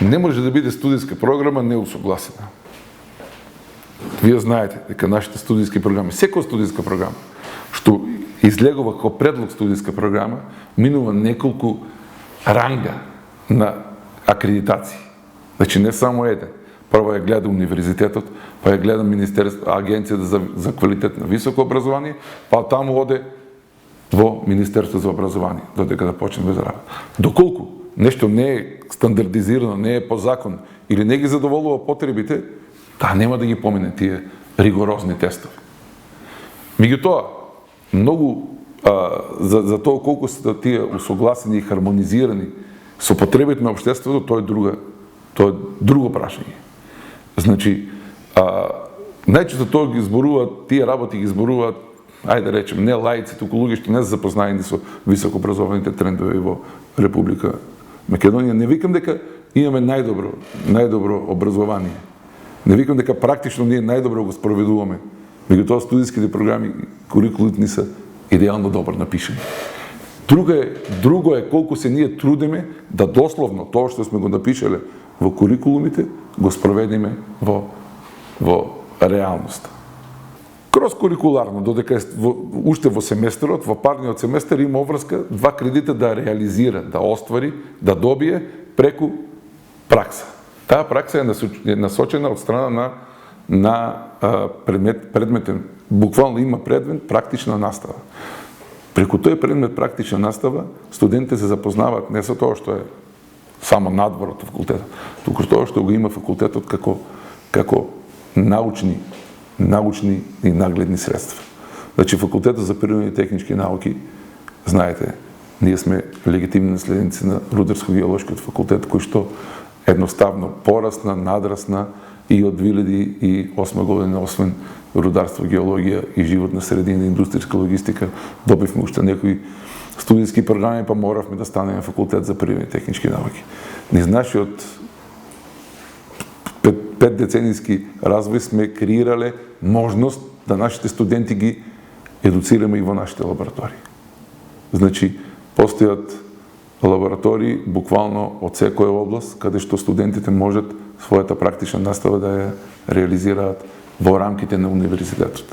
Не може да биде студијска програма неусогласена. Вие знаете дека нашите студијски програми, секоја студијска програма, што излегува како предлог студијска програма, минува неколку ранга на акредитации. Значи не само еден. Прво ја гледа универзитетот, па ја гледа Агенцијата за квалитет на високо образование, па таму оде во Министерство за образование, додека да почне да работи. Доколку нешто не е стандардизирано, не е по закон или не ги задоволува потребите, таа нема да ги помине тие ригорозни тестови. Меѓутоа, многу за тоа колку се тие усогласени и хармонизирани со потребите на општеството, тоа е друго прашање. Значи, најчесто тоа ги зборуваат, тие работи ги зборуваат, ајде да речем, не лаици, туку луѓе што не се запознаени со високообразованите трендови во Република Македонија. Не викам дека имаме најдобро образование. Не викам дека практично ние најдобро го спроведуваме. Меѓутоа студијските програми, курикулите ни се идеално добро напишани. Друго е колку се ние трудиме да дословно тоа што сме го напишале во курикулумите го спроведеме во реалноста. Кроз курикуларно, додека уште во семестерот, во парниот семестер има обврска 2 кредита да реализира, да оствари, да добие преку пракса. Таа пракса е насочена од страна на предметен, буквално има предмет практична настава. Преку тој предмет практична настава, студентите се запознаваат не со тоа што е само надвор од факултетот, туку тоа што го има факултетот како научни и нагледни средства. Значи, факултетот за природни и технички науки, знаете, ние сме легитимни наследници на Рударско-геолошкиот факултет, кој што едноставно порасна, надрасна и од 2008 година, освен рударство, геологија и животна средина, индустријска логистика, добивме уште некои студијски програми, па моравме да станеме факултет за природни и технички науки. Низ нашиот 5 деценијски развој сме креирале можност да нашите студенти ги едуцираме и во нашите лаборатории. Значи, постојат лаборатории буквално од секоја област, каде што студентите можат својата практична настава да ја реализираат во рамките на универзитетот.